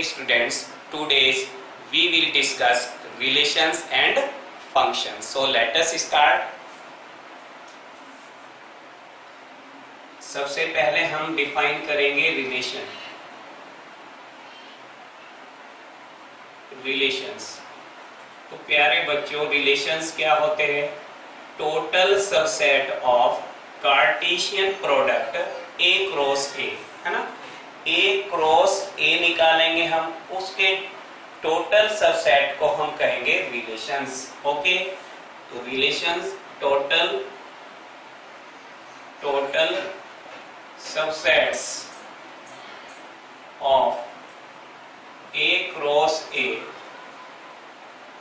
students, today we will discuss relations and functions. So let us start. सबसे पहले हम define करेंगे relations. तो प्यारे बच्चों, रिलेशंस क्या होते हैं? Total subset of Cartesian product A cross ए, है ना। ए क्रॉस ए निकालेंगे हम, उसके टोटल सबसेट को हम कहेंगे रिलेशंस। ओके, तो relations total subsets of A cross A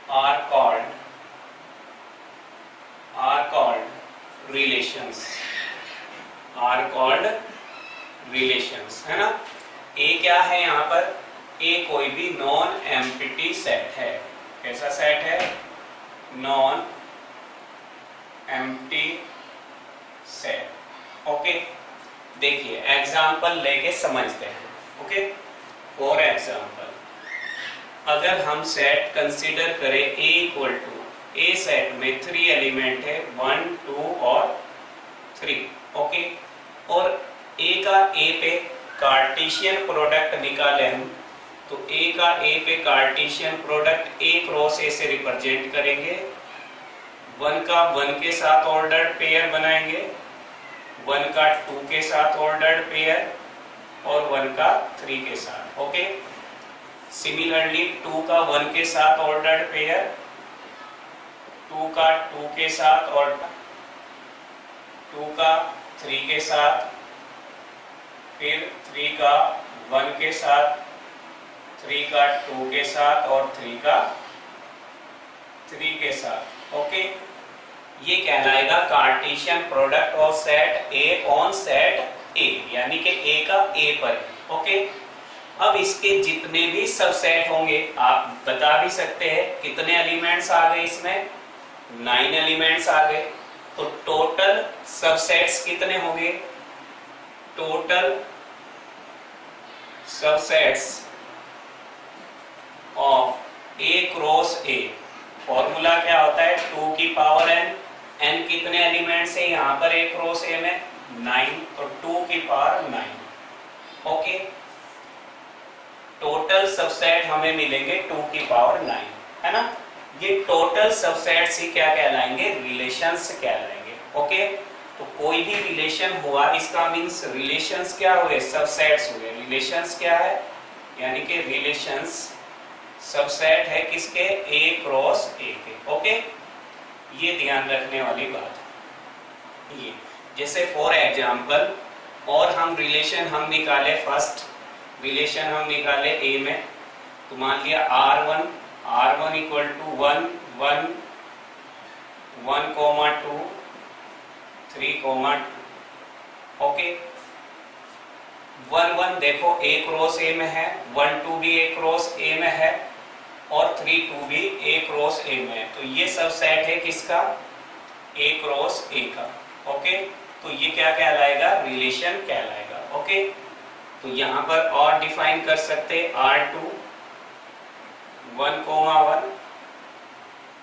are called relations, है ना। ए क्या है यहाँ पर? ए कोई भी नॉन एम्प्टी सेट है। कैसा सेट है? Non empty set. ओके, देखिए एग्जाम्पल लेके समझते हैं। ओके, फॉर एग्जाम्पल अगर हम सेट कंसीडर करें ए इक्वल टू, ए सेट में 3 एलिमेंट है 1, 2 और 3। ओके, और ए का ए पे कार्टेशियन प्रोडक्ट निकाले हम, तो ए का ए पे कार्टेशियन प्रोडक्ट ए क्रॉस ए से रिप्रेजेंट करेंगे। 1 का 1 के साथ ऑर्डर्ड पेयर बनाएंगे, 1 का 2 के साथ ऑर्डर्ड पेयर और 1 का 3 के साथ। ओके, सिमिलरली 2 का 1 के साथ ऑर्डर्ड पेयर, 2 का 2 के साथ और 2 का 3 के साथ, फिर 3 का 1 के साथ, 3 का 2 के साथ और 3 का 3 के साथ। ओके, ये कहलाएगा Cartesian product of set A on set ए, यानी कि ए का ए पर। ओके, अब इसके जितने भी सबसेट होंगे, आप बता भी सकते हैं कितने एलिमेंट्स आ गए इसमें? 9 एलिमेंट्स आ गए। तो टोटल सबसेट्स कितने होंगे? Total subsets of A cross A, formula क्या होता है? 2 की पावर n। n कितने एलिमेंट्स है यहाँ पर ए क्रॉस ए में? 9, तो 2 की पावर 9। ओके, टोटल सबसेट हमें मिलेंगे 2 की पावर 9, है ना। ये टोटल सबसेट्स ही क्या कहलाएंगे? रिलेशंस कहलाएंगे। ओके, तो कोई भी रिलेशन हुआ, इसका मींस रिलेशंस क्या हुए? सबसेट्स हुए। रिलेशंस क्या है? यानी कि रिलेशंस सबसेट है किसके? ए क्रॉस ए के। ओके, ये ध्यान रखने वाली बात है। ये जैसे फॉर एग्जांपल, और हम रिलेशन हम निकाले, फर्स्ट रिलेशन हम निकाले ए में, तो मान लिया R1 इक्वल टू 1, 1, 1, 2, 3, 2। ओके, 1, 1 देखो ए क्रॉस ए में है, 1, 2 भी ए क्रॉस ए में है और 3, 2 भी ए क्रॉस ए में है। तो ये सब सेट है किसका? ए क्रॉस ए का। ओके, तो ये क्या कहलाएगा? रिलेशन कहलाएगा। ओके, तो यहाँ पर और डिफाइन कर सकते R2 1, 1,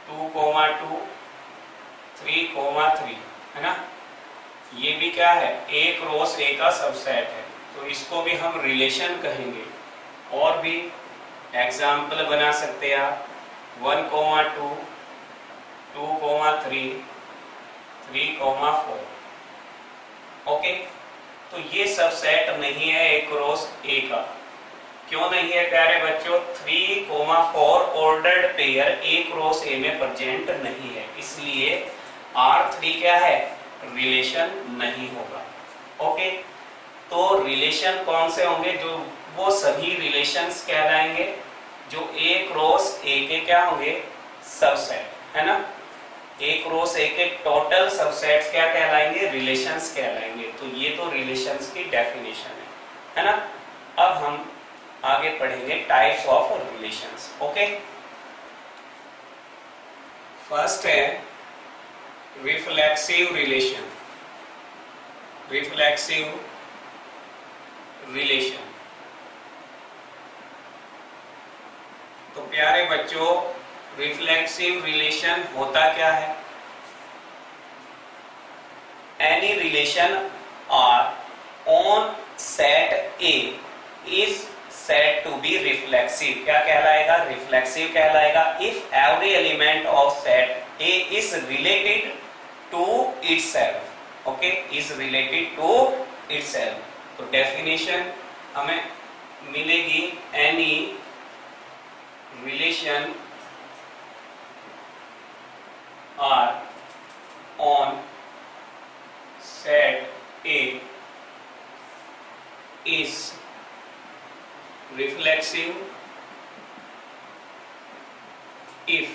2, 2, 3, 3, है ना। ये भी क्या है? ए क्रॉस ए का सबसेट है, तो इसको भी हम रिलेशन कहेंगे। और भी एग्जाम्पल बना सकते हैं आप, 1, 2, 2, 3, 3, 4। ओके, तो ये सब सेट नहीं है ए क्रॉस ए का। क्यों नहीं है प्यारे बच्चों? 3, 4 ऑर्डर्ड पेयर ए क्रॉस ए में प्रेजेंट नहीं है, इसलिए R3 क्या है? रिलेशन नहीं होगा। ओके, तो रिलेशन कौन से होंगे? जो वो सभी रिलेशंस कहलाएंगे जो ए क्रॉस ए के क्या होंगे? सबसेट, है ना। ए क्रॉस ए के टोटल सबसेट्स क्या कहलाएंगे? रिलेशंस कहलाएंगे। तो ये तो रिलेशंस की डेफिनेशन है ना। अब हम आगे पढ़ेंगे types of relations. Okay, first है रिफ्लेक्सिव रिलेशन। रिफ्लेक्सिव रिलेशन प्यारे बच्चों, रिफ्लेक्सिव रिलेशन होता क्या है? Any relation R on set A is said to be reflexive. क्या कहलाएगा? रिफ्लेक्सिव कहलाएगा if every element of set A is related to itself. Okay, is related to itself. तो definition हमें मिलेगी, any relation are on set A is reflexive if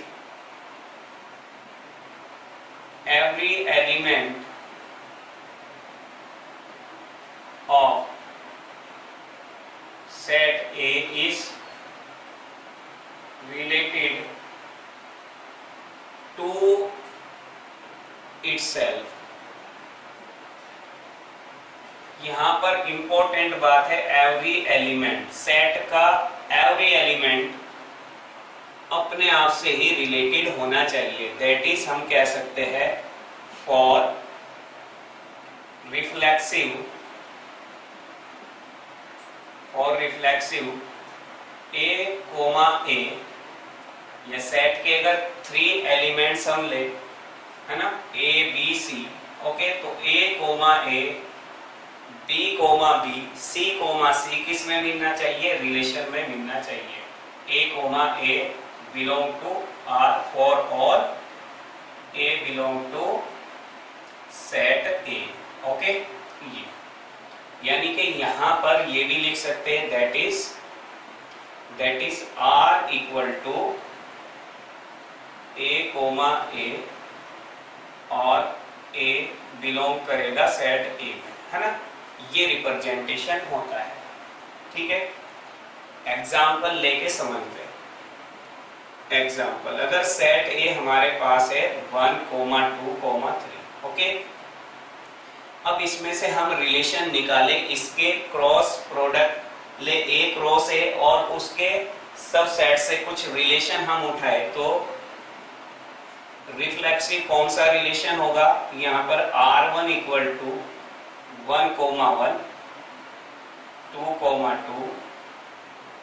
every element of set A is related to itself. यहाँ पर important बात है every element, set का every element अपने आप से ही रिलेटेड होना चाहिए। दैट इज हम कह सकते हैं फॉर रिफ्लेक्सिव ए कोमा ए, या सेट के अगर 3 एलिमेंट्स हम ले, है ना, ए बी सी, ओके, तो A comma A, B comma B, C comma C किस में मिलना चाहिए? रिलेशन में मिलना चाहिए। A comma A belong to R for all A belong to set A. Okay, ये यानी कि यहां पर ये भी लिख सकते हैं that is R equal to A comma A और ए बिलोंग करेगा सेट ए में, है ना। ये रिप्रेजेंटेशन होता है, ठीक है। एग्जाम्पल लेके समझते हैं। एग्जाम्पल, अगर सेट ए हमारे पास है 1, 2, 3, ओके। अब इसमें से हम रिलेशन निकाले, इसके क्रॉस प्रोडक्ट ले, ए क्रॉस ए, और उसके सब सेट से कुछ रिलेशन हम उठाए, तो रिफ्लेक्सिव कौन सा रिलेशन होगा? यहाँ पर R1 इक्वल टू 1, 1, 2, 2,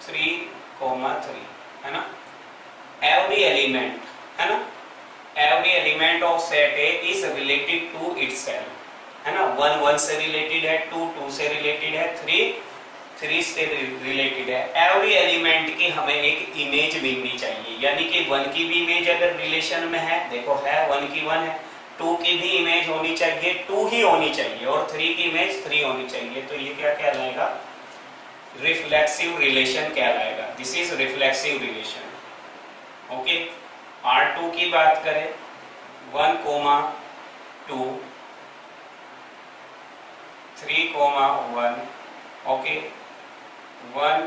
3, 3, है ना। एवरी एलिमेंट, है ना, every element of set A is related to itself, है ना। 1, 1 से रिलेटेड है, 2, 2 से रिलेटेड है, 3, 3 से रिलेटेड है। एवरी एलिमेंट की हमें एक इमेज मिलनी चाहिए, यानी कि 1 की भी इमेज अगर रिलेशन में है, देखो है 1 की 1 है, 2 की भी इमेज होनी चाहिए, 2 ही होनी चाहिए, और 3 की इमेज 3 होनी चाहिए। तो ये क्या कहलाएगा? रिफ्लेक्सिव रिलेशन कहलाएगा। This is reflexive relation. Okay, R2 की बात करें, 1, 2, 3, 1, ओके, 1,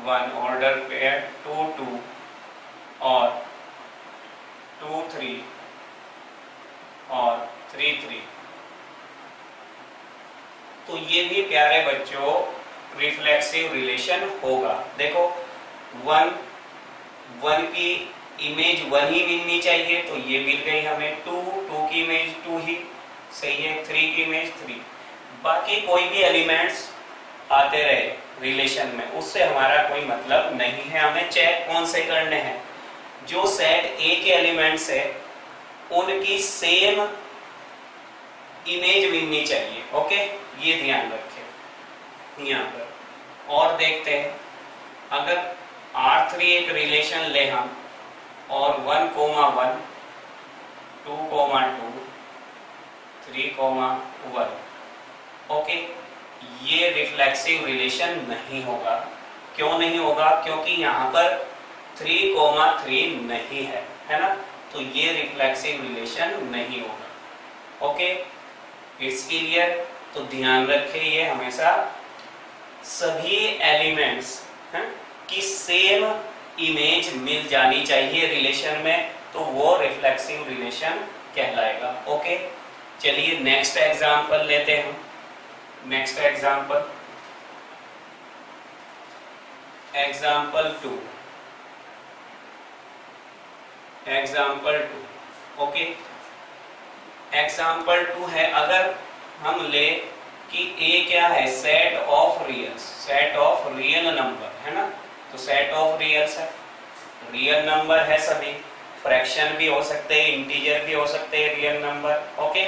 1 ऑर्डर पेयर, 2, 2 और 2, 3 और 3, 3। तो ये भी प्यारे बच्चों रिफ्लेक्सिव रिलेशन होगा। देखो 1, 1 की इमेज 1 ही मिलनी चाहिए, तो ये मिल गई हमें। 2, 2 की इमेज 2 ही, सही है। 3 की इमेज 3। बाकी कोई भी एलिमेंट्स आते रहे रिलेशन में, उससे हमारा कोई मतलब नहीं है। हमें चेक कौन से करने हैं? जो सेट ए के एलिमेंट्स है उनकी सेम इमेज मिलनी चाहिए। ओके, ये ध्यान रखें यहाँ पर। और देखते हैं, अगर R3 एक रिलेशन ले हम, और 1, 1, 2, 2, 3, 1, ओके, ये रिफ्लेक्सिव रिलेशन नहीं होगा। क्यों नहीं होगा? क्योंकि यहाँ पर 3, 3 नहीं है ना, तो ये रिफ्लेक्सिव रिलेशन नहीं होगा। Okay, it's clear. तो ध्यान रखें, ये हमेशा सभी एलिमेंट्स की सेम इमेज मिल जानी चाहिए रिलेशन में, तो वो रिफ्लेक्सिव रिलेशन कहलाएगा। ओके, चलिए नेक्स्ट एग्जांपल लेते हैं हम। Next example, example 2। Example two. Okay, example two है, अगर हम ले कि ए क्या है, set of reals, set of real number है ना, तो सेट ऑफ रियल्स है, रियल नंबर है सभी, फ्रैक्शन भी हो सकते हैं, इंटीजर भी हो सकते हैं रियल नंबर। ओके,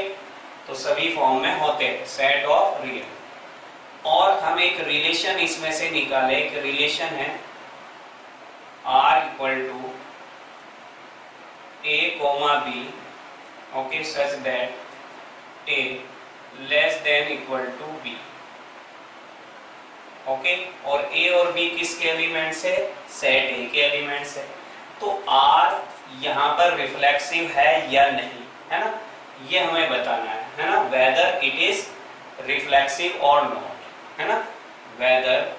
तो सभी फॉर्म में होते हैं सेट ऑफ रियल। और हम एक रिलेशन इसमें से निकाले, एक रिलेशन है R equal to A comma B, okay, such that A less than equal to B। Okay, और A और B किसके एलिमेंट्स है, सेट A के एलिमेंट्स है। तो R यहाँ पर रिफ्लेक्सिव है या नहीं, है ना, ये हमें बताना है ना, वेदर इट इज रिफ्लेक्सिव और नॉट, है ना, whether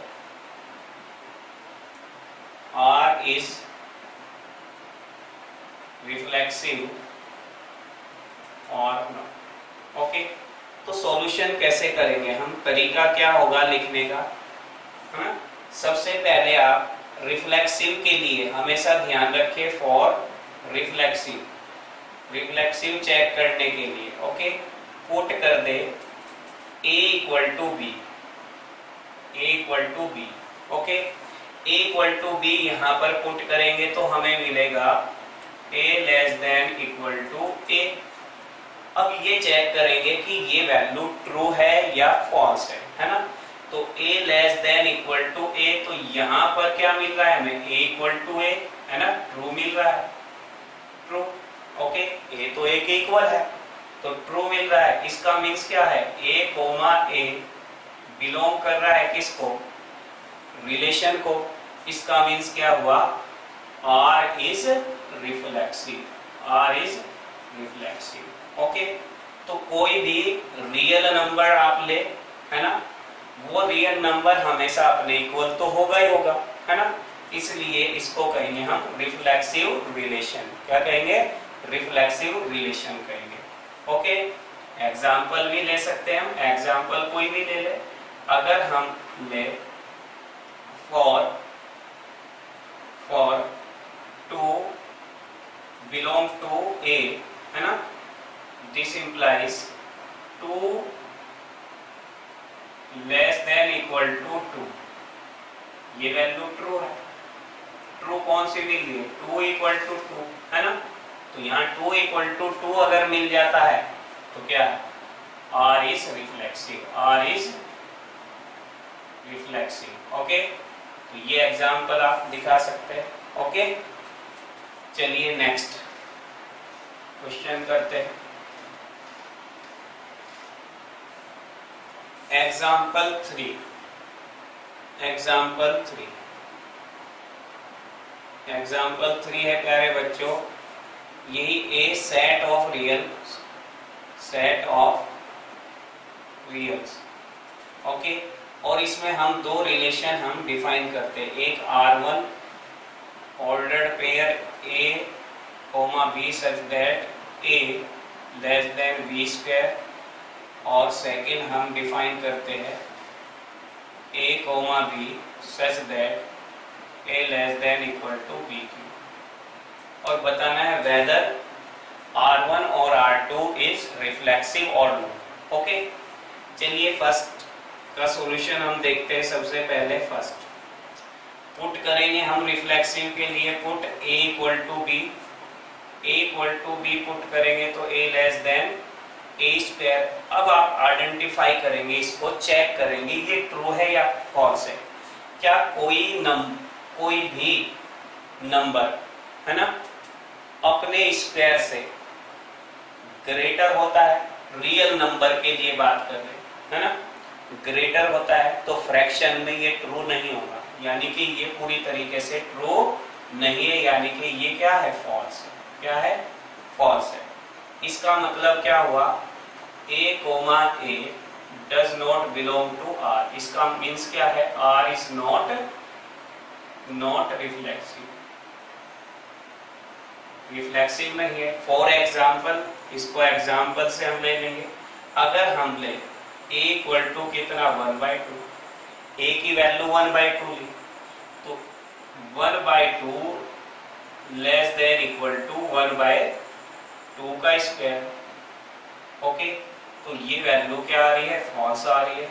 R is reflexive or not। Okay, तो सॉल्यूशन कैसे करेंगे हम, तरीका क्या होगा लिखने का, है ना। सबसे पहले आप रिफ्लेक्सिव के लिए हमेशा ध्यान रखिए, फॉर रिफ्लेक्सिव, रिफ्लेक्सिव चेक करने के लिए, ओके, पुट कर दे A equal to B, A equal to B. Okay, A equal to B यहाँ पर पुट करेंगे तो हमें मिलेगा A less than equal to A। अब ये चेक करेंगे कि ये वैल्यू ट्रू है या फॉल्स है ना, तो A less than equal to A, तो यहाँ पर क्या मिल रहा है हमें, A इक्वल टू A, है ना, ट्रू मिल रहा है, ट्रू। ओके, A तो A के इक्वल है, तो ट्रू मिल रहा है, इसका मीन्स क्या है, A कोमा A बिलोंग कर रहा है किसको, रिलेशन को, इसका मीन्स क्या हुआ, R is reflexive, R is reflexive. Okay, तो कोई भी रियल नंबर आप ले, है ना, वो रियल नंबर हमेशा अपने इक्वल तो होगा ही होगा, है ना, इसलिए इसको कहेंगे हम रिफ्लेक्सिव रिलेशन। क्या कहेंगे, रिफ्लेक्सिव रिलेशन कहेंगे। ओके, एग्जाम्पल भी ले सकते हैं हम, एग्जाम्पल कोई भी ले ले, अगर हम ले for two belong to A, है ना, this implies two less than equal to 2, ये वैल्यू ट्रू है, ट्रू कौन सी मिल रही है, 2 इक्वल टू 2, है ना, तो यहाँ 2 इक्वल टू 2 अगर मिल जाता है तो क्या है, R is reflexive, R is reflexive. Okay, तो ये एग्जाम्पल आप दिखा सकते हैं। ओके, चलिए नेक्स्ट क्वेश्चन करते हैं। एग्जाम्पल 3, एग्जाम्पल 3, एग्जाम्पल 3 है प्यारे बच्चों, यही A set of real, set of reals. Okay, और इसमें हम दो रिलेशन हम डिफाइन करते हैं, एक R1 ordered pair A comma B such that A less than B square, और सेकेंड हम डिफाइन करते हैं A comma B such that A less than equal to B cube, और बताना है वेदर R1 और R2 इज रिफ्लेक्सिव और नॉट। ओके, चलिए फर्स्ट का सॉल्यूशन हम देखते हैं। सबसे पहले फर्स्ट पुट करेंगे हम रिफ्लेक्सिव के लिए, put A equal to B, A equal to B put करेंगे तो A less than A square. अब आप आइडेंटिफाई करेंगे, इसको चेक करेंगे ये ट्रू है या फॉल्स है, क्या कोई भी नंबर, है ना, अपने स्क्वायर से ग्रेटर होता है, रियल नंबर के लिए बात कर रहे हैं, है ना, ग्रेटर होता है तो फ्रैक्शन में ये ट्रू नहीं होगा, यानी कि ये पूरी तरीके से ट्रू नहीं है, यानी कि ये क्या है, फॉल्स है। क्या है, फॉल्स है। इसका मतलब क्या हुआ, A कोमा A does not belong to R, इसका मीन्स क्या है, R is not reflexive, reflexive नहीं है। फॉर एग्जाम्पल, इसको एग्जाम्पल से हम ले लेंगे, अगर हम ले A इक्वल टू कितना 1/2, A की वैल्यू 1/2 ली, तो 1/2 लेस देन इक्वल टू 1/2 का स्क्वायर। ओके, तो ये वैल्यू क्या आ रही है, फॉल्स आ रही है।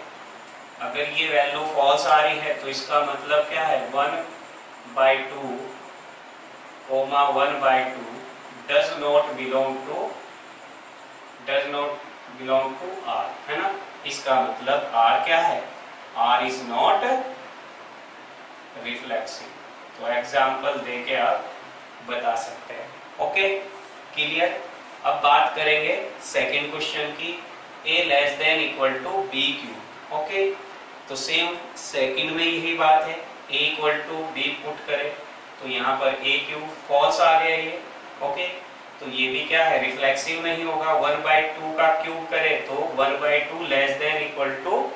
अगर ये वैल्यू फॉल्स आ रही है तो इसका मतलब क्या है, 1/2 comma 1/2 does not belong to R, है ना। इसका मतलब आर क्या है, आर इज नॉट रिफ्लेक्सिव। तो एग्जाम्पल देके आप बता सकते हैं। Okay, clear. अब बात करेंगे सेकंड क्वेश्चन की, a less than equal to B cube. Okay, तो सेम सेकंड में यही बात है, a equal to B put करें तो यहाँ पर a क्यूब फॉल्स आ गया ये। ओके, तो ये भी क्या है, रिफ्लेक्सिव नहीं होगा। 1/2 का क्यूब करे तो 1/2 लेस देन इक्वल टू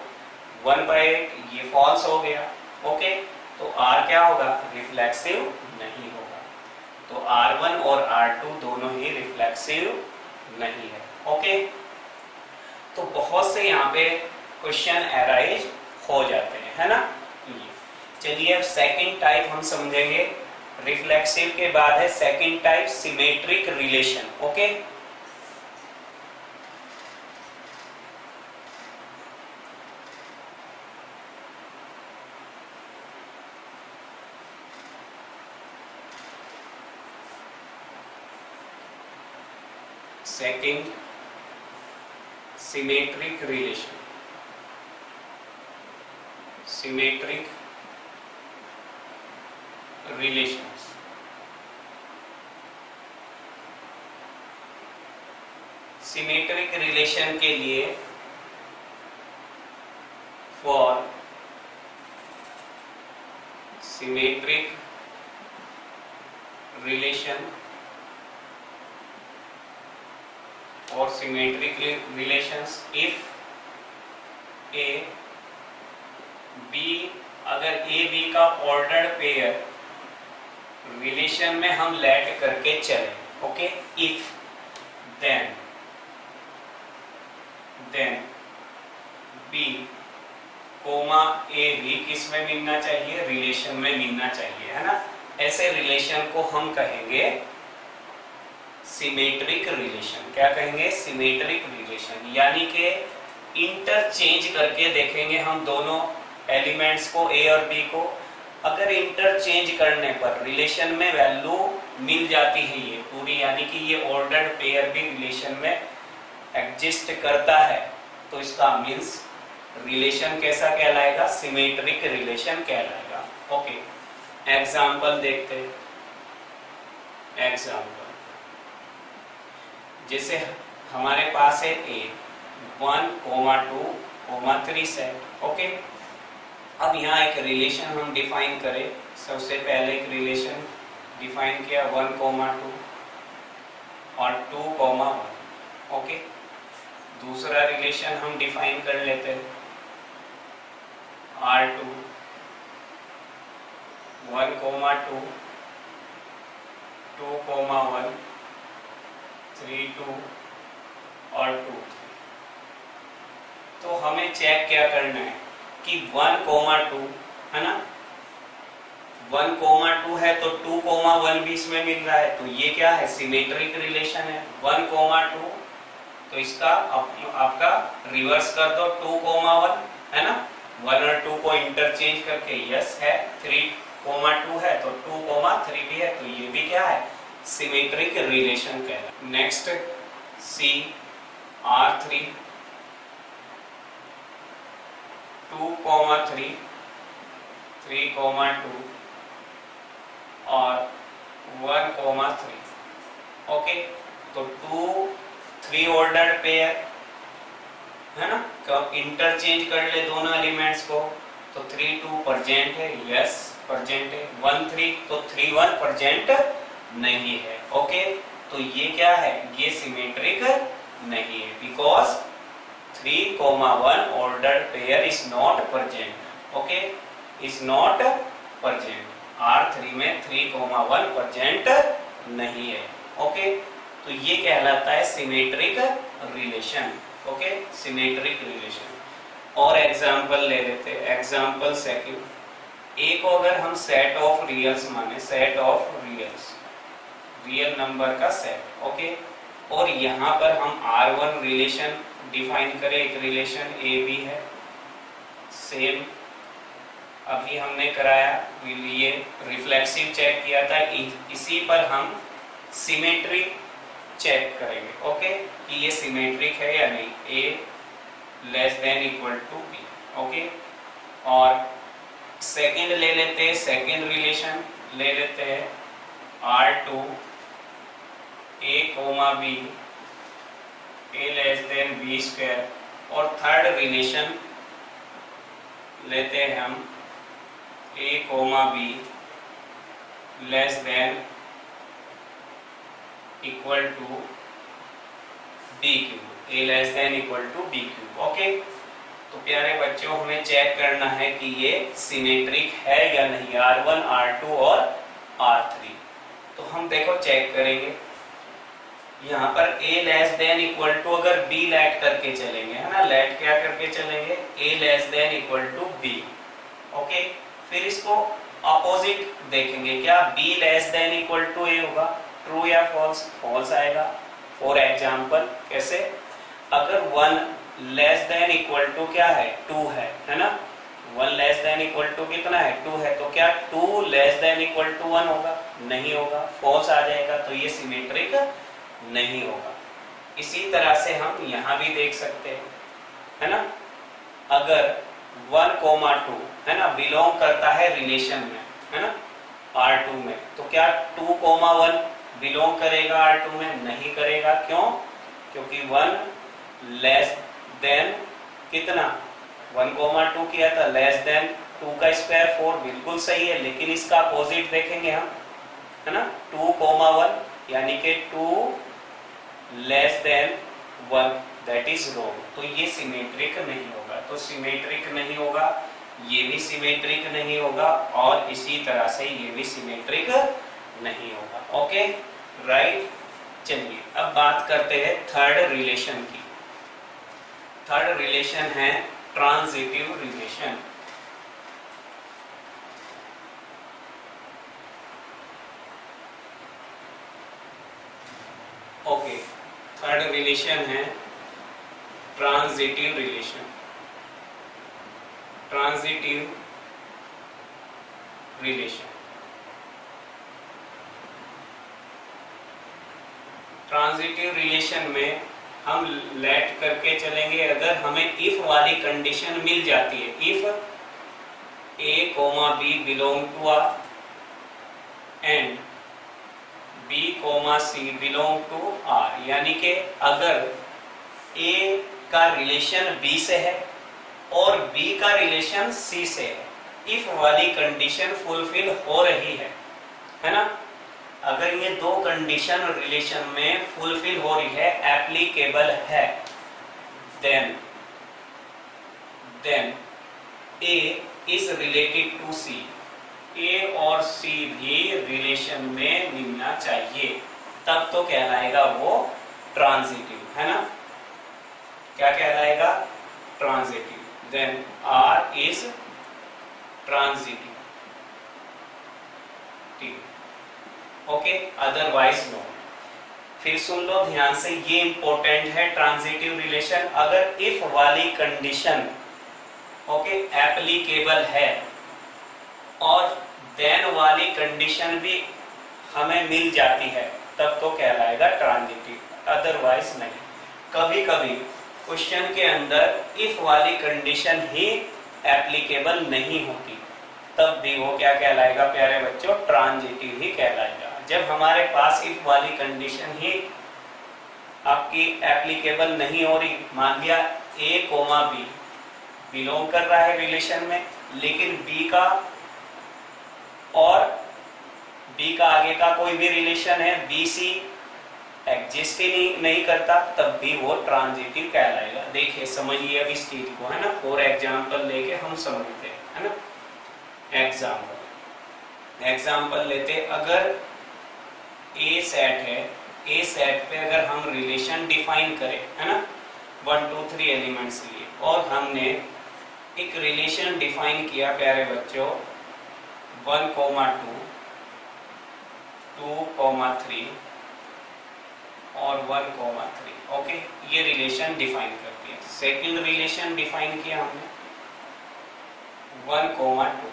1/8, ये फॉल्स हो गया। ओके, तो r क्या होगा, रिफ्लेक्सिव नहीं होगा। तो R1 और R2 दोनों ही रिफ्लेक्सिव नहीं है। ओके, तो बहुत से यहाँ पे क्वेश्चन अराइज हो जाते हैं, है ना। चलिए अब सेकंड टाइप हम समझेंगे। रिफ्लेक्सिव के बाद है second type, symmetric relation. Okay, second symmetric relation, symmetric relations. Symmetric relation के लिए फॉर सिमेट्रिक रिलेशन और symmetric relations, if A B, अगर ए बी का ऑर्डर्ड पेयर रिलेशन में हम लेट करके चले। Okay, if then B comma A भी किस में मिलना चाहिए, रिलेशन में मिलना चाहिए, है ना। ऐसे रिलेशन को हम कहेंगे सिमेट्रिक रिलेशन। क्या कहेंगे, सिमेट्रिक रिलेशन। यानी कि इंटरचेंज करके देखेंगे हम दोनों एलिमेंट्स को, ए और बी को। अगर इंटरचेंज करने पर रिलेशन में वैल्यू मिल जाती है ये पूरी, यानी कि ये ऑर्डर्ड पेयर भी रिलेशन में एग्जिस्ट करता है, तो इसका मीन्स रिलेशन कैसा कहलाएगा, सिमेट्रिक रिलेशन कहलाएगा। ओके, एग्जाम्पल देखते हैं। एग्जाम्पल जैसे हमारे पास है ए 1,2,3 सेट। ओके, अब यहाँ एक रिलेशन हम डिफाइन करें। सबसे पहले एक रिलेशन डिफाइन किया 1,2 और 2,1। ओके, दूसरा रिलेशन हम डिफाइन कर लेते हैं R2 1,2 2,1 3,2 और 2,3। तो हमें चेक क्या करना है कि 1,2 है ना, 1,2 है तो 2,1 भी इसमें मिल रहा है, तो ये क्या है, सिमेट्रिक रिलेशन है। 1,2 तो इसका आपका रिवर्स कर दो 2,1, है ना, 1 और 2 को इंटरचेंज करके यस है। 3,2 है तो 2,3 भी है, तो ये भी क्या है, सिमेट्रिक रिलेशन कहलाता है। नेक्स्ट सी R3 2,3 3,2 और 1,3। ओके, तो 2 3 ऑर्डर्ड पेयर है ना, कब इंटरचेंज कर ले दोनों एलिमेंट्स को, तो 3,2 प्रेजेंट है, यस प्रेजेंट है। 1,3 तो 3,1 प्रेजेंट नहीं है। ओके, तो ये क्या है, ये सिमेट्रिक नहीं है, because 3,1 ordered pair is not present. Okay, is not present. R3 में 3,1 प्रेजेंट नहीं है। ओके, तो ये कहलाता है symmetric relation. Okay, symmetric relation. और एग्जाम्पल ले लेते हैं। एग्जाम्पल सेकंड, ए को अगर हम सेट ऑफ रियल्स माने, सेट ऑफ रियल्स, रियल नंबर का सेट। ओके, और यहाँ पर हम R1 रिलेशन डिफाइन करें, एक रिलेशन ए बी है, सेम अभी हमने कराया, ये रिफ्लेक्सिव चेक किया था, इसी पर हम सिमेट्री चेक करेंगे। ओके, कि ये सिमेट्रिक है या नहीं, A less than equal to B. Okay, और सेकंड ले लेते हैं, सेकंड रिलेशन ले लेते हैं R2 a comma B A less than B square, और थर्ड रिलेशन लेते हैं हम a comma B less than equal to B cube, A less than equal to B cube. Okay, तो प्यारे बच्चों हमें चेक करना है कि ये सिमेट्रिक है या नहीं, R1 R2 और R3। तो हम देखो चेक करेंगे, यहाँ पर a less than equal to अगर b लेट करके चलेंगे, है ना, लेट क्या करके चलेंगे, a less than equal to b। Okay, फिर इसको अपोजिट देखेंगे, क्या b less than equal to a होगा, ट्रू या फॉल्स, फॉल्स आएगा। फॉर एग्जाम्पल कैसे, अगर 1 लेस देन इक्वल टू क्या है, 2 है ना, 1 लेस देन इक्वल टू कितना है, 2 है, तो क्या 2 लेस देन इक्वल टू 1 होगा, नहीं होगा, फॉल्स आ जाएगा, तो ये सिमेट्रिक नहीं होगा। इसी तरह से हम यहाँ भी देख सकते हैं, है ना, अगर 1,2 है ना बिलोंग करता है रिलेशन में, है ना, R2 में, तो क्या 2,1 बिलोंग करेगा R2 में, नहीं करेगा, क्यों, क्योंकि 1 लेस देन कितना, 1,2 किया था, लेस देन 2 का स्क्वायर 4, बिल्कुल सही है, लेकिन इसका अपोजिट देखेंगे हम, है ना, 2,1 यानी कि 2 less than 1, that is wrong, तो ये सिमेट्रिक नहीं होगा। तो सिमेट्रिक नहीं होगा, ये भी सिमेट्रिक नहीं होगा, और इसी तरह से ये भी सिमेट्रिक नहीं होगा। Okay, right. चलिए अब बात करते हैं थर्ड रिलेशन की। थर्ड रिलेशन है transitive relation. Okay, third relation है transitive relation. Transitive relation, transitive relation में हम लेट करके चलेंगे, अगर हमें इफ वाली कंडीशन मिल जाती है, if a comma b belong to R and b comma c belong to R, यानी कि अगर a का रिलेशन b से है और b का रिलेशन c से है, इफ वाली कंडीशन फुलफिल हो रही है ना, अगर ये दो कंडीशन रिलेशन में फुलफिल हो रही है, एप्लीकेबल है, then A is related to C, A और C भी रिलेशन में मिलना चाहिए, तब तो कहलाएगा वो ट्रांजिटिव, है ना, क्या कहलाएगा, transitive, then R is transitive, ठीक, ओके, अदरवाइज नो। फिर सुन लो ध्यान से, ये इंपॉर्टेंट है ट्रांजिटिव रिलेशन, अगर इफ वाली कंडीशन ओके एप्लीकेबल है और देन वाली कंडीशन भी हमें मिल जाती है, तब तो कहलाएगा ट्रांजिटिव, अदरवाइज नहीं। कभी कभी क्वेश्चन के अंदर इफ वाली कंडीशन ही एप्लीकेबल नहीं होती, तब भी वो क्या कहलाएगा प्यारे बच्चों, ट्रांजिटिव ही कहलाएगा। जब हमारे पास इफ वाली कंडीशन ही आपकी एप्लीकेबल नहीं हो रही, मान लिया a कोमा b बिलोंग कर रहा है रिलेशन में, लेकिन b का और b का आगे का कोई भी रिलेशन है, bc एग्जिस्ट ही नहीं करता, तब भी वो ट्रांजिटिव कहलाएगा। देखिए समझिए अब इस चीज को, है ना, फॉर एग्जाम्पल लेके हम समझते हैं, है ना। एग्जाम्पल लेते, अगर ए सेट है, ए सेट पे अगर हम रिलेशन डिफाइन करें, है ना, 1 2 3 एलिमेंट्स लिए, और हमने एक रिलेशन डिफाइन किया प्यारे बच्चों 1,2 2,3 और 1,3। ओके, ये रिलेशन डिफाइन करती है। सेकंड रिलेशन डिफाइन किया हमने 1,2,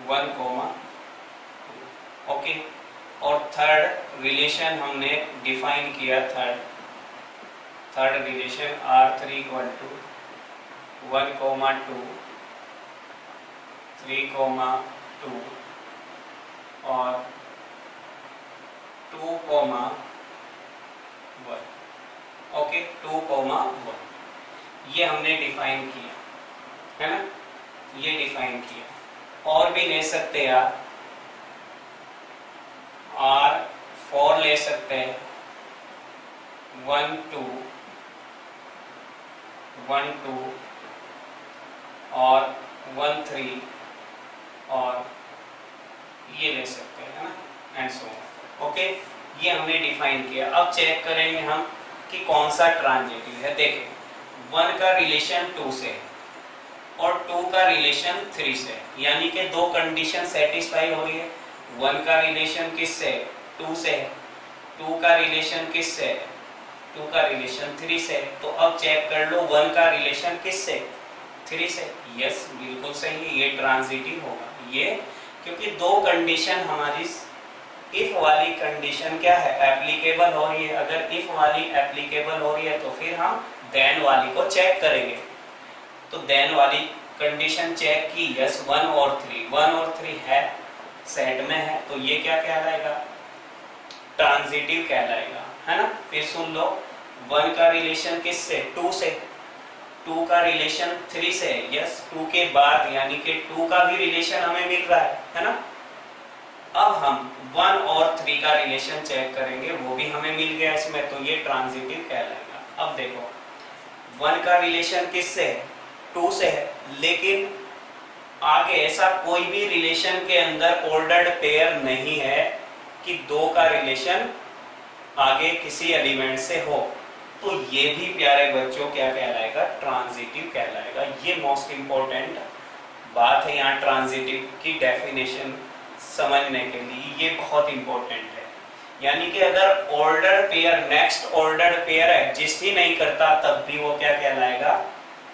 1,2। ओके, और थर्ड रिलेशन हमने डिफाइन किया third relation R3 equal to 1,2, 3,2 और 2,1। ओके, 2,1 ये हमने डिफाइन किया है ना, ये डिफाइन किया। और भी ले सकते हैं आप, R4 ले सकते हैं, 1, 2, 1, 2 और 1, 3 और ये ले सकते हैं ना, एंड सो ऑन। ओके, ये हमने डिफाइन किया। अब चेक करेंगे हम कि कौन सा ट्रांजिटिव है। देखें, 1 का रिलेशन 2 से और 2 का रिलेशन 3 से, यानी कि दो कंडीशन सेटिस्फाई हो रही है। 1 का रिलेशन किससे? 2 से। 2 का रिलेशन किससे? 2 का रिलेशन 3 से। तो अब चेक कर लो 1 का रिलेशन किससे? 3 से। यस, बिल्कुल सही, ये ट्रांजिटिव होगा ये, क्योंकि दो कंडीशन हमारी इफ वाली कंडीशन क्या है? एप्लीकेबल हो रही है। अगर इफ वाली एप्लीकेबल हो रही है तो फिर हम देन वाली को चेक करेंगे। तो देन वाली कंडीशन चेक की, यस 1 और 3 है, सेट में है, तो ये क्या कहलाएगा? ट्रांजिटिव कहलाएगा, है ना। फिर सुन लो, 1 का रिलेशन किससे? 2 से। 2 का रिलेशन 3 से, यस 2 के बाद, यानी कि 2 का भी रिलेशन हमें मिल रहा है ना। अब हम 1 और 3 का रिलेशन चेक करेंगे, वो भी हमें मिल गया इसमें, तो ये ट्रांजिटिव कहलाएगा। अब देखो, 1 का रिलेशन किससे है? 2 से है, लेकिन आगे ऐसा कोई भी रिलेशन के अंदर ऑर्डर्ड पेयर नहीं है कि 2 का रिलेशन आगे किसी एलिमेंट से हो, तो ये भी प्यारे बच्चों क्या कहलाएगा? ट्रांजिटिव कहलाएगा। ये मोस्ट इंपॉर्टेंट बात है यहाँ ट्रांजिटिव की डेफिनेशन समझने के लिए, ये बहुत इंपॉर्टेंट है। यानी कि अगर order pair next order pair exist ही नहीं करता, तब भी वो क्या कहलाएगा?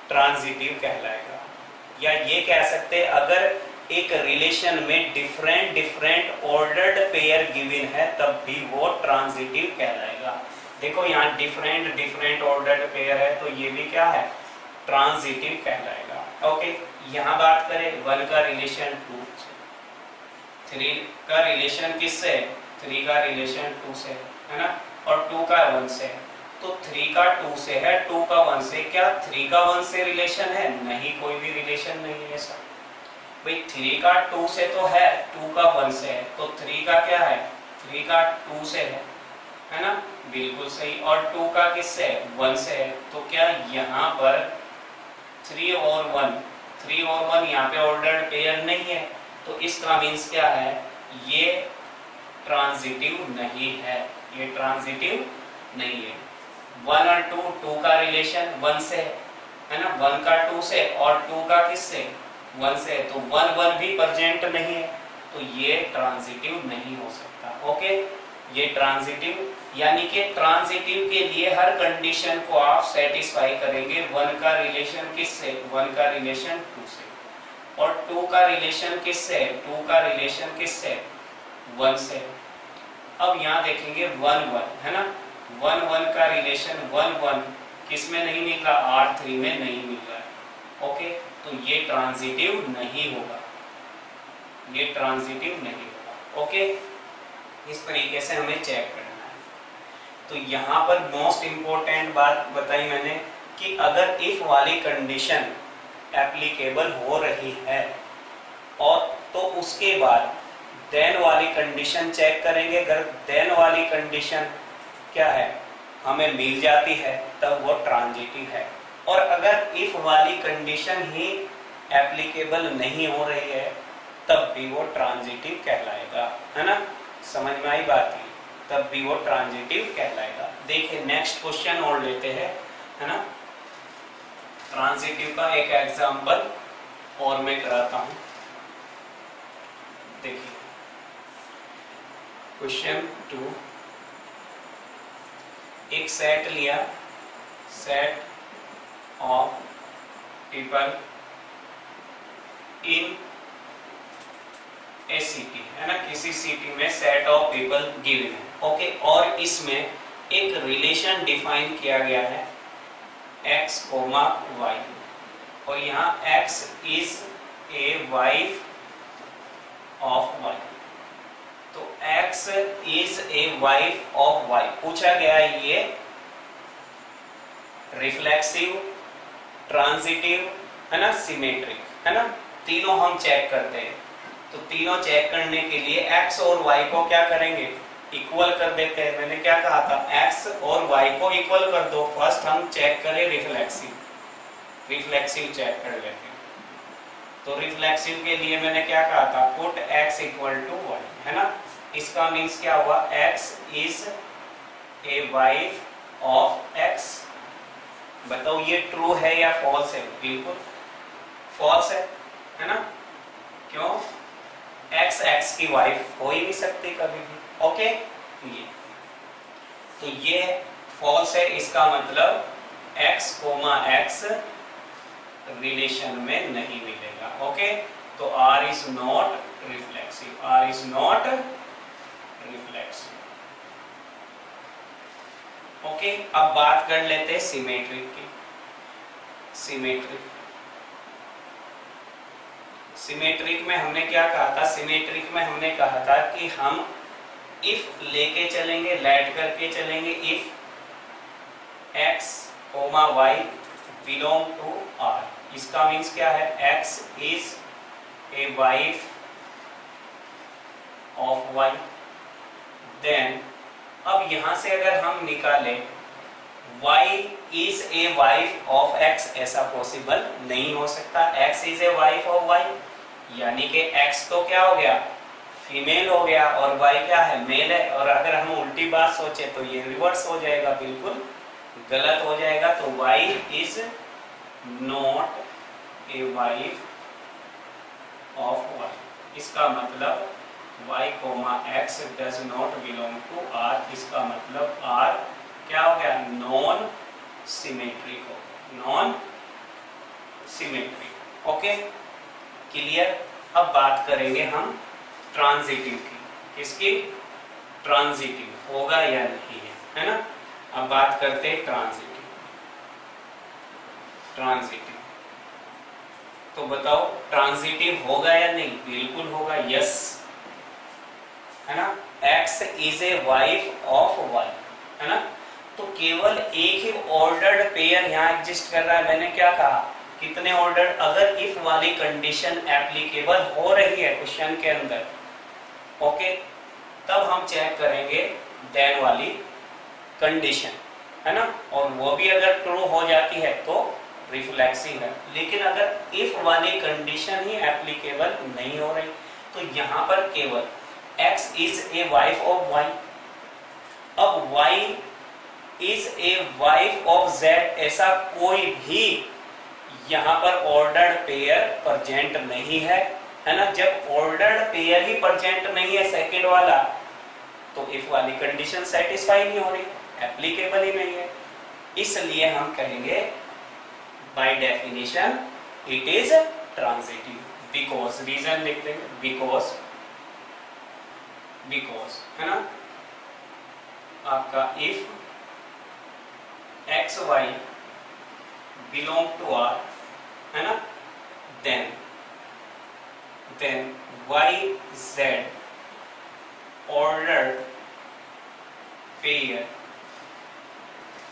ट्रांजिटिव कहलाएगा। या ये कह सकते हैं, अगर एक रिलेशन में डिफरेंट ऑर्डर्ड पेयर गिवन है, तब भी वो ट्रांजिटिव कहलाएगा। देखो यहाँ डिफरेंट ऑर्डर्ड पेयर है, तो ये भी क्या है? ट्रांजिटिव कहलाएगा। ओके, यहाँ बात करें 1 का रिलेशन 2, 3 का रिलेशन किससे? 3 का रिलेशन 2 से, है ना, और 2 का 1 से। तो 3 का 2 से है, 2 का 1 से। क्या 3 का 1 से रिलेशन है? नहीं, कोई भी रिलेशन नहीं है ऐसा। भाई 3 का 2 से तो है, 2 का 1 से है, तो 3 का क्या है? 3 का 2 से है ना, बिल्कुल सही। और 2 का किससे? 1 से है। तो क्या यहाँ पर 3 और 1 यहाँ पे ऑर्डर्ड पेयर नहीं है, तो इसका मीन्स क्या है? ये ट्रांजिटिव नहीं है, ये ट्रांजिटिव नहीं है। 1 और 2 का रिलेशन 1 से है ना, 1 का 2 से और 2 का किससे? 1 से। तो 1 भी प्रेजेंट नहीं है, तो ये ट्रांजिटिव नहीं हो सकता। ओके, ये ट्रांजिटिव, यानी कि ट्रांजिटिव के लिए हर कंडीशन को आप सेटिस्फाई करेंगे। 1 का रिलेशन किससे? 1 का रिलेशन 2 से, और 2 का रिलेशन किससे? 2 का रिलेशन किससे? 1 से। अब यहाँ देखेंगे 1 है ना, 1 का रिलेशन 1 किस में नहीं मिल रहा? R3 में नहीं मिल रहा है। ओके, तो ये ट्रांजिटिव नहीं होगा, ये ट्रांजिटिव नहीं होगा। ओके, इस तरीके से हमें चेक करना है। तो यहाँ पर मोस्ट इंपॉर्टेंट बात बताई मैंने कि अगर इफ वाली कंडीशन एप्लीकेबल हो रही है और तो उसके बाद देन वाली कंडीशन चेक करेंगे। अगर देन वाली कंडीशन क्या है? हमें मिल जाती है, तब वो ट्रांजिटिव है। और अगर इफ वाली कंडीशन ही एप्लीकेबल नहीं हो रही है, तब भी वो ट्रांजिटिव कहलाएगा, है ना। समझ में आई बात है? तब भी वो ट्रांजिटिव कहलाएगा। देखिए नेक्स्ट क्वेश्चन और लेते हैं, है ना। ट्रांजिटिव का एक एग्जांपल और मैं कराता हूं। देखिए क्वेश्चन 2, एक सेट लिया, set of people in A city, है ना, किसी सिटी में सेट ऑफ पीपल गिवन है, ओके। और इसमें एक रिलेशन डिफाइन किया गया है x, y, और यहाँ x is a wife of y, तो x is a wife of y। पूछा गया है ये रिफ्लेक्सिव, ट्रांजिटिव, है ना, सिमेट्रिक, है ना, तीनों हम चेक करते हैं। तो तीनों चेक करने के लिए x और y को क्या करेंगे, इक्वल कर देते हैं। मैंने क्या कहा था, x और y को इक्वल कर दो। फर्स्ट हम चेक करें रिफ्लेक्सिव, रिफ्लेक्सिव चेक कर लेते हैं। तो रिफ्लेक्सिव के लिए मैंने क्या कहा था, put x equal to y, है ना। इसका मीन्स क्या हुआ, x is a wife of x। बताओ ये ट्रू है या फॉल्स है? बिल्कुल फॉल्स है ना। क्यों? x x की वाइफ हो ही नहीं सकती कभी भी, ओके। ये फॉल्स है, इसका मतलब x, x रिलेशन में नहीं मिलेगा, ओके। तो r is not reflexive, r is not reflexive, okay. अब बात कर लेते हैं सिमेट्रिक की। सिमेट्रिक में हमने क्या कहा था, सिमेट्रिक में हमने कहा था कि हम इफ लेके चलेंगे, लेट करके चलेंगे, if x, y belong to r। इसका मीन्स क्या है, x is a wife of y। Then अब यहां से अगर हम निकाले y is a wife of x, ऐसा पॉसिबल नहीं हो सकता। x is a wife of y, यानी कि x तो क्या हो गया, फीमेल हो गया, और y क्या है, मेल है। और अगर हम उल्टी बात सोचे तो ये रिवर्स हो जाएगा, बिल्कुल गलत हो जाएगा। तो y is not a wife of y। इसका मतलब y, x does not belong to r। इसका मतलब r क्या हो गया, नॉन सिमेट्रिक हो, नॉन सिमेट्रिक, ओके। क्लियर। अब बात करेंगे हम ट्रांजिटिव की। किसकी? ट्रांजिटिव होगा या नहीं है ना। अब बात करते हैं ट्रांजिटिव। तो बताओ ट्रांजिटिव होगा या नहीं? बिल्कुल होगा, यस, है ना। x is a wife of y, है ना। तो केवल एक ही ऑर्डर्ड पेयर यहाँ एग्जिस्ट कर रहा है। मैंने क्या कहा, कितने ऑर्डर्ड? अगर इफ वाली कंडीशन एप्लीकेबल हो रही है क्वेश्चन के अंदर, ओके, तब हम चेक करेंगे देन वाली कंडीशन, है ना। और वो भी अगर ट्रू हो जाती है तो रिफ्लेक्सिव है। लेकिन अगर इफ वाली कंडीशन ही एप्लीकेबल नहीं हो रही, तो यहाँ पर केवल x is a wife of y। अब y is a wife of z, ऐसा कोई भी यहाँ पर ऑर्डर्ड पेयर प्रेजेंट नहीं है, है ना। जब ऑर्डर्ड पेयर ही प्रेजेंट नहीं है सेकंड वाला, तो इफ वाली कंडीशन सेटिस्फाई नहीं हो रही, एप्लीकेबल ही नहीं है। इसलिए हम कहेंगे by definition it is transitive. Because, reason लिख देंगे, बिकॉज, है ना। आपका if x, y belong to r, है ना, then y, z ordered pair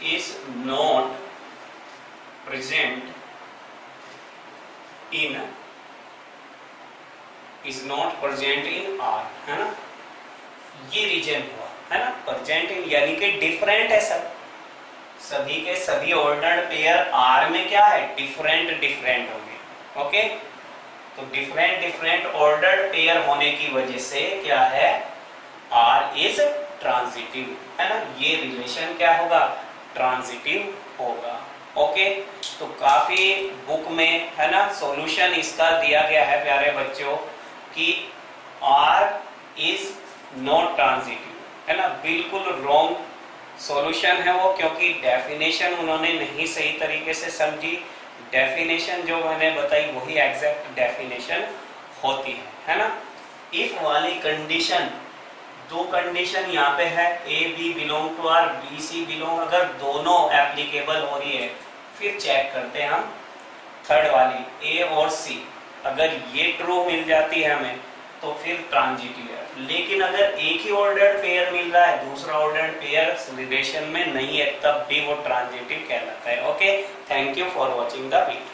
is not present in r, है ना। ये रीजन हुआ, है ना। प्रेजेंट इन यानी कि डिफरेंट है सब, सभी के सभी ऑर्डर्ड पेयर आर में क्या है, डिफरेंट होंगे, ओके। तो डिफरेंट ऑर्डर्ड पेयर होने की वजह से क्या है, आर इज ट्रांजिटिव, है ना। ये रिलेशन क्या होगा, ट्रांजिटिव होगा, ओके। तो काफी बुक में, है ना, सॉल्यूशन इसका दिया गया है प्यारे बच्चों कि आर इज नॉट ट्रांजिटिव, है ना, बिल्कुल रॉन्ग सॉल्यूशन है वो, क्योंकि डेफिनेशन उन्होंने नहीं सही तरीके से समझी। डेफिनेशन जो मैंने बताई वही एग्जैक्ट डेफिनेशन होती है ना। इफ वाली कंडीशन, दो कंडीशन यहाँ पे है, a b belong to R, b c belong, अगर दोनों एप्लीकेबल हो रही है फिर चेक करते हैं हम थर्ड वाली ए और सी, अगर ये ट्रू मिल जाती है हमें तो फिर ट्रांजिटिव है। लेकिन अगर एक ही ऑर्डर्ड पेयर मिल रहा है, दूसरा ऑर्डर्ड पेयर रिलेशन में नहीं है, तब भी वो ट्रांजिटिव कहलाता है। Okay, thank you for watching the video.